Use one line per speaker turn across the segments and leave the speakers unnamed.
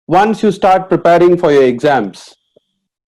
once you start preparing for your exams,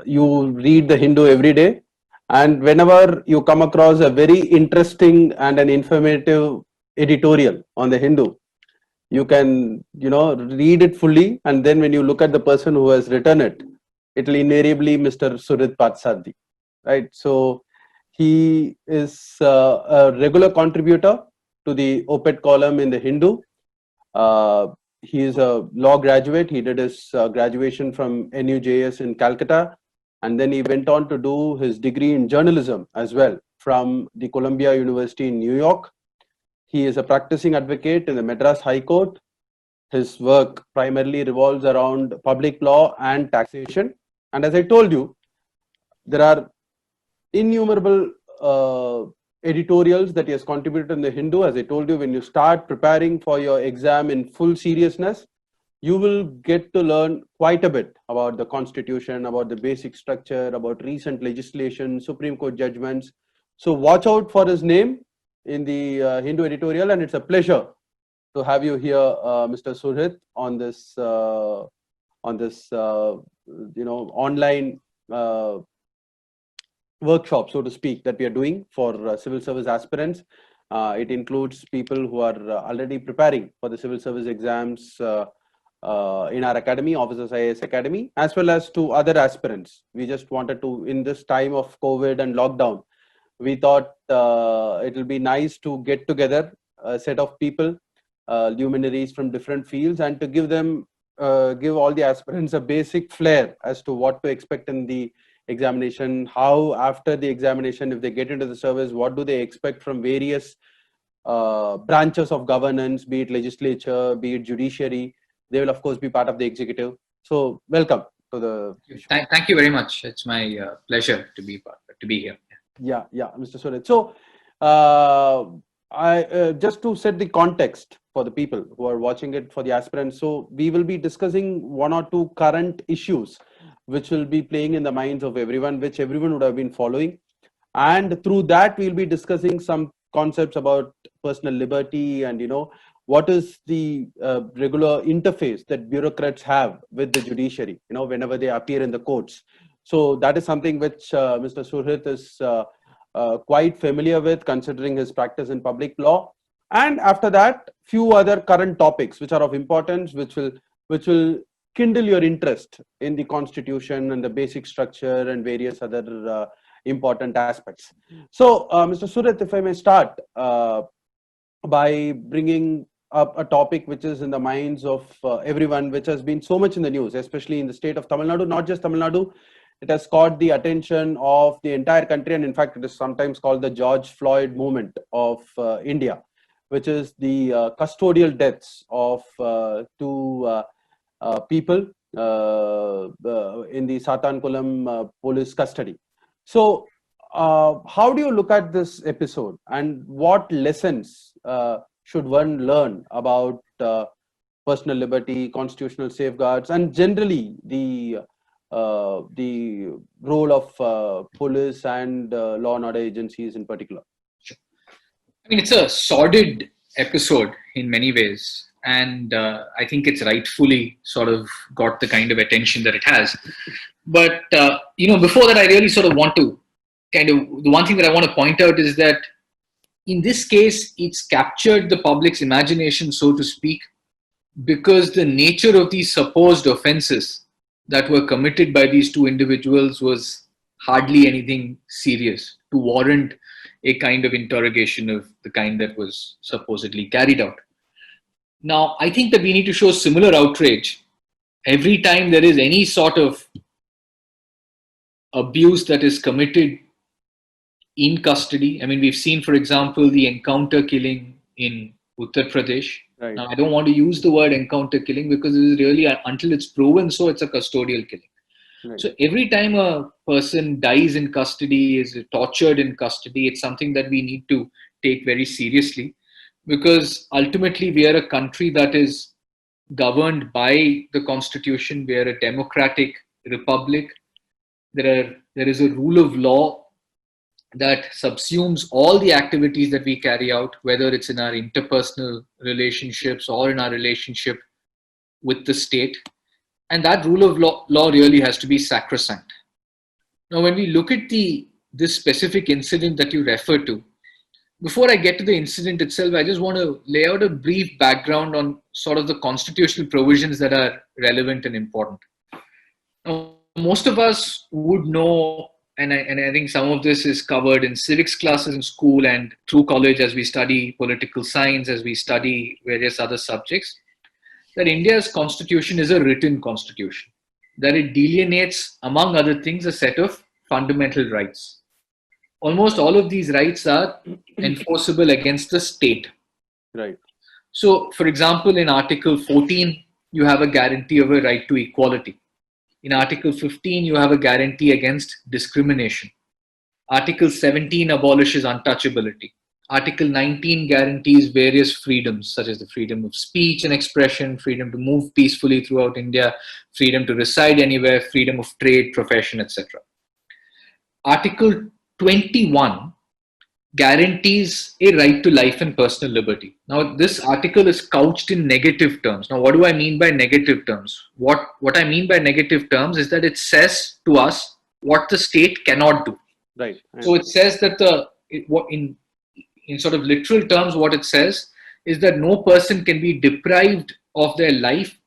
you read the Hindu every day, and whenever you come across a very interesting and an informative editorial on the Hindu, you can read it fully, and then when you look at the person who has written it, it will invariably Mr. Suhrith Parthasarathy, right? So he is a regular contributor to the op-ed column in the Hindu. uh, he is a law graduate. He did his graduation from NUJS in Calcutta, and then he went on to do his degree in journalism as well from the Columbia University in New York. He is a practicing advocate in the Madras High Court. His work primarily revolves around public law and taxation. And as I told you, there are innumerable editorials that he has contributed in the Hindu. As I told you, when you start preparing for your exam in full seriousness, you will get to learn quite a bit about the Constitution, about the basic structure, about recent legislation, Supreme Court judgments. So watch out for his name in the Hindu editorial, and it's a pleasure to have you here, Mr. Suhrith, on this online workshop, so to speak, that we are doing for civil service aspirants. It includes people who are already preparing for the civil service exams in our academy, Officers IAS Academy, as well as to other aspirants. We just wanted to, in this time of COVID and lockdown, we thought it will be nice to get together a set of people, luminaries from different fields, and to give all the aspirants a basic flair as to what to expect in the examination, how after the examination, if they get into the service, what do they expect from various branches of governance, be it legislature, be it judiciary. They will of course be part of the executive. So welcome to the
Thank you very much. It's my pleasure to be here.
Yeah, Mr. Suhrith. So I just to set the context for the people who are watching it, for the aspirants, so we will be discussing one or two current issues which will be playing in the minds of everyone, which everyone would have been following, and through that we'll be discussing some concepts about personal liberty and what is the regular interface that bureaucrats have with the judiciary whenever they appear in the courts. So that is something which Mr. Suhrith is quite familiar with, considering his practice in public law. And after that, few other current topics which are of importance, which will kindle your interest in the Constitution and the basic structure and various other important aspects. So, Mr. Suhrith, if I may start by bringing up a topic which is in the minds of everyone, which has been so much in the news, especially in the state of Tamil Nadu, not just Tamil Nadu. It has caught the attention of the entire country, and in fact, it is sometimes called the George Floyd movement of India, which is the custodial deaths of two people in the Sathankulam police custody. So, how do you look at this episode, and what lessons should one learn about personal liberty, constitutional safeguards, and generally the role of police and law and order agencies in particular?
I mean, it's a sordid episode in many ways, and I think it's rightfully sort of got the kind of attention that it has. But before that, I really sort of want to the one thing that I want to point out is that in this case, it's captured the public's imagination, so to speak, because the nature of these supposed offenses that were committed by these two individuals was hardly anything serious to warrant a kind of interrogation of the kind that was supposedly carried out. Now, I think that we need to show similar outrage every time there is any sort of abuse that is committed in custody. I mean, we've seen, for example, the encounter killing in Uttar Pradesh.
Right.
Now, I don't want to use the word encounter killing because it is really, until it's proven so, it's a custodial killing. Right. So every time a person dies in custody, is tortured in custody, it's something that we need to take very seriously, because ultimately we are a country that is governed by the Constitution. We are a democratic republic. There is a rule of law that subsumes all the activities that we carry out, whether it's in our interpersonal relationships or in our relationship with the state. And that rule of law really has to be sacrosanct. Now, when we look at this specific incident that you refer to, before I get to the incident itself, I just want to lay out a brief background on sort of the constitutional provisions that are relevant and important. Now, most of us would know, and I think some of this is covered in civics classes in school and through college as we study political science, as we study various other subjects, that India's constitution is a written constitution, that it delineates, among other things, a set of fundamental rights. Almost all of these rights are enforceable against the state.
Right.
So, for example, in Article 14, you have a guarantee of a right to equality. In Article 15, you have a guarantee against discrimination. Article 17 abolishes untouchability. Article 19 guarantees various freedoms, such as the freedom of speech and expression, freedom to move peacefully throughout India, freedom to reside anywhere, freedom of trade, profession, etc. Article 21 guarantees a right to life and personal liberty. Now, this article is couched in negative terms. Now, what do I mean by negative terms? What I mean by negative terms is that it says to us what the state cannot do.
Right.
So it says that in sort of literal terms, what it says is that no person can be deprived of their life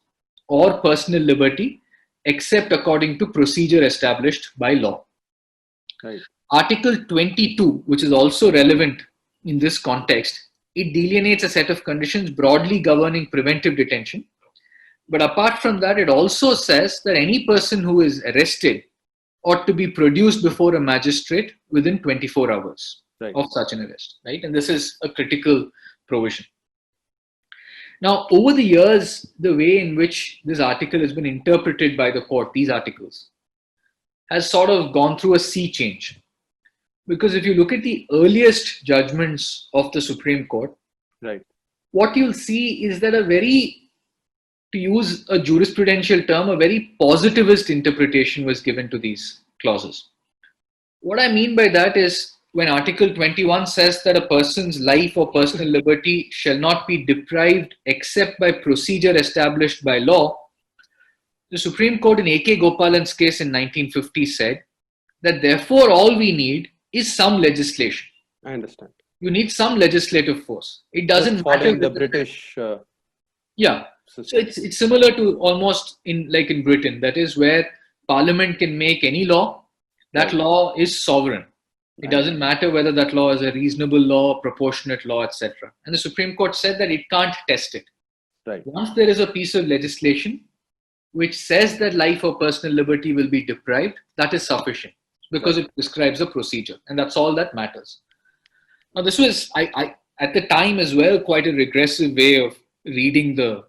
or personal liberty except according to procedure established by law.
Right.
Article 22, which is also relevant in this context, it delineates a set of conditions broadly governing preventive detention. But apart from that, it also says that any person who is arrested ought to be produced before a magistrate within 24 hours of such an arrest, right? And this is a critical provision. Now, over the years, the way in which this article has been interpreted by the court, these articles, has sort of gone through a sea change. Because if you look at the earliest judgments of the Supreme Court,
right,
what you'll see is that to use a jurisprudential term, a very positivist interpretation was given to these clauses. What I mean by that is when Article 21 says that a person's life or personal liberty shall not be deprived except by procedure established by law, the Supreme Court in A.K. Gopalan's case in 1950 said that therefore all we need is some legislation.
I understand.
You need some legislative force. It doesn't matter.
The British.
Yeah. So it's similar to almost in Britain. That is where Parliament can make any law. That law is sovereign. It doesn't matter whether that law is a reasonable law, proportionate law, etc. And the Supreme Court said that it can't test it.
Right.
Once there is a piece of legislation which says that life or personal liberty will be deprived, that is sufficient because it describes a procedure, and that's all that matters. Now, this was, at the time as well, quite a regressive way of reading the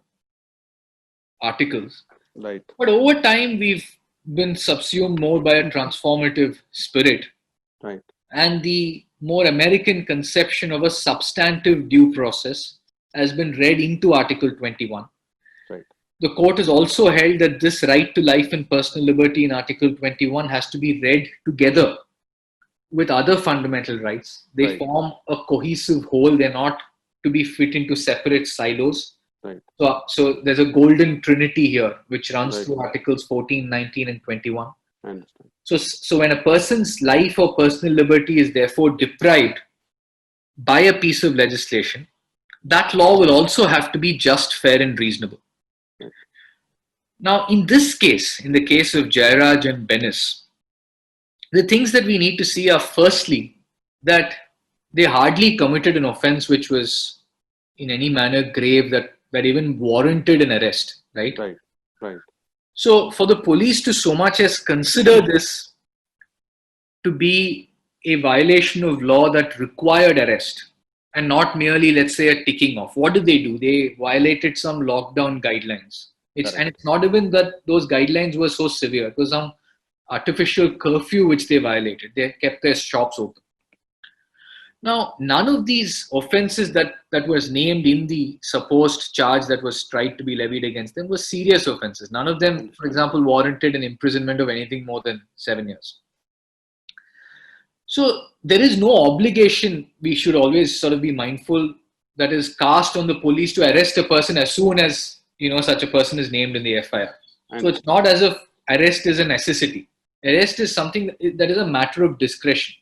articles.
Right.
But over time, we've been subsumed more by a transformative spirit.
Right.
And the more American conception of a substantive due process has been read into Article 21.
Right.
The court has also held that this right to life and personal liberty in Article 21 has to be read together with other fundamental rights. They form a cohesive whole. They're not to be fit into separate silos.
Right.
So there's a golden trinity here, which runs through Articles 14, 19, and 21.
I understand.
So when a person's life or personal liberty is therefore deprived by a piece of legislation, that law will also have to be just, fair, and reasonable. Now, in this case, in the case of Jairaj and Benis, the things that we need to see are firstly that they hardly committed an offense which was in any manner grave that even warranted an arrest, right?
Right, right.
So for the police to so much as consider this to be a violation of law that required arrest and not merely, let's say, a ticking off, what did they do? They violated some lockdown guidelines. And it's not even that those guidelines were so severe. It was some artificial curfew which they violated. They kept their shops open. Now, none of these offenses that was named in the supposed charge that was tried to be levied against them were serious offenses. None of them, for example, warranted an imprisonment of anything more than 7 years. So there is no obligation, we should always sort of be mindful, that is cast on the police to arrest a person as soon as such a person is named in the FIR. So it's not as if arrest is a necessity. Arrest is something that is a matter of discretion.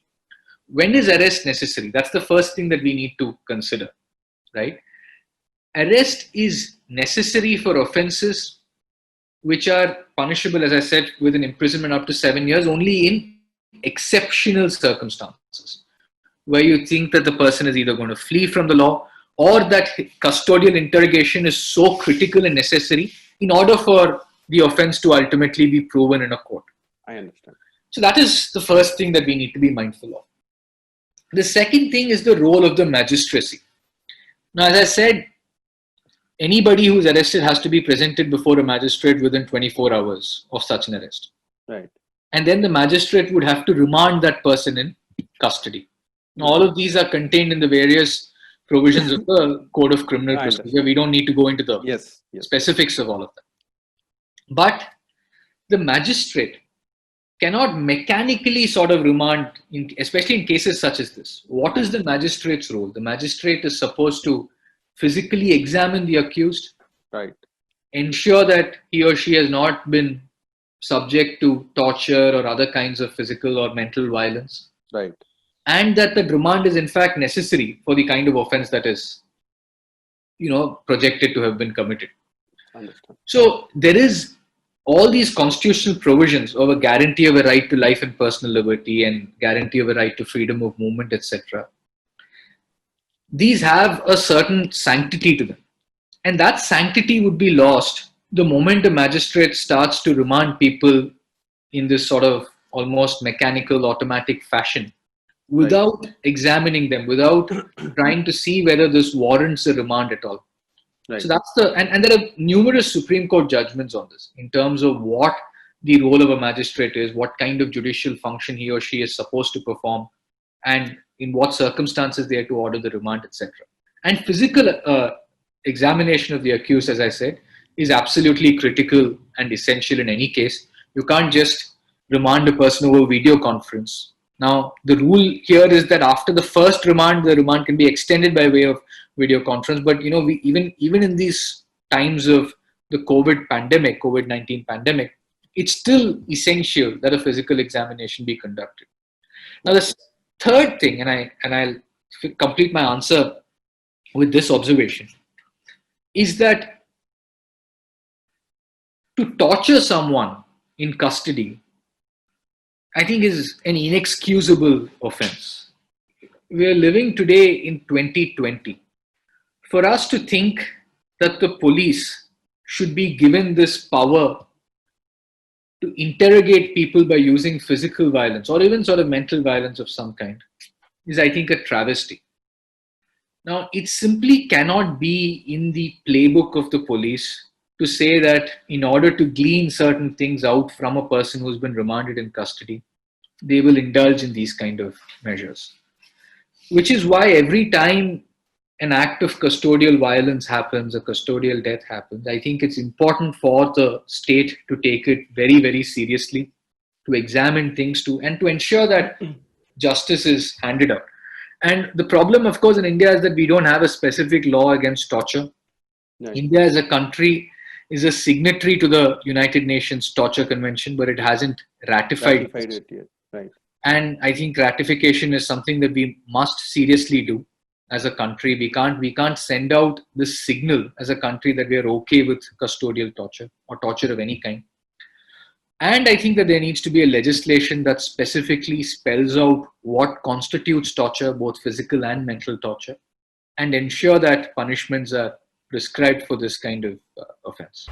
When is arrest necessary? That's the first thing that we need to consider, right? Arrest is necessary for offenses which are punishable, as I said, with an imprisonment up to 7 years, only in exceptional circumstances, where you think that the person is either going to flee from the law or that custodial interrogation is so critical and necessary in order for the offense to ultimately be proven in a court.
I understand.
So that is the first thing that we need to be mindful of. The second thing is the role of the magistracy. Now, as I said, anybody who is arrested has to be presented before a magistrate within 24 hours of such an arrest.
Right.
And then the magistrate would have to remand that person in custody. Now, all of these are contained in the various provisions of the Code of Criminal Procedure. We don't need to go into the specifics of all of that. But the magistrate cannot mechanically sort of remand, especially in cases such as this. What is the magistrate's role? The magistrate is supposed to physically examine the accused,
right,
ensure that he or she has not been subject to torture or other kinds of physical or mental violence,
right,
and that the remand is in fact necessary for the kind of offense that is, projected to have been committed.
Understand.
So there is all these constitutional provisions of a guarantee of a right to life and personal liberty and guarantee of a right to freedom of movement, etc. These have a certain sanctity to them. And that sanctity would be lost the moment a magistrate starts to remand people in this sort of almost mechanical, automatic fashion without examining them, without trying to see whether this warrants a remand at all. Right. So that's and there are numerous Supreme Court judgments on this in terms of what the role of a magistrate is, what kind of judicial function he or she is supposed to perform, and in what circumstances they are to order the remand, etc. And physical examination of the accused, as I said, is absolutely critical and essential in any case. You can't just remand a person over video conference. Now, the rule here is that after the first remand, the remand can be extended by way of video conference. But we even in these times of the COVID-19 pandemic, it's still essential that a physical examination be conducted. Now, the third thing, and I'll complete my answer with this observation, is that to torture someone in custody, I think, is an inexcusable offense. We are living today in 2020. For us to think that the police should be given this power to interrogate people by using physical violence or even sort of mental violence of some kind is, I think, a travesty. Now, it simply cannot be in the playbook of the police to say that in order to glean certain things out from a person who's been remanded in custody, they will indulge in these kind of measures. Which is why every time an act of custodial violence happens, a custodial death happens, I think it's important for the state to take it very, very seriously, to examine things and to ensure that justice is handed out. And the problem, of course, in India is that we don't have a specific law against torture. Right. India as a country is a signatory to the United Nations Torture Convention, but it hasn't ratified it yet. Right. And I think ratification is something that we must seriously do as a country. We can't send out this signal as a country that we are okay with custodial torture or torture of any kind. And I think that there needs to be a legislation that specifically spells out what constitutes torture, both physical and mental torture, and ensure that punishments are prescribed for this kind of offense.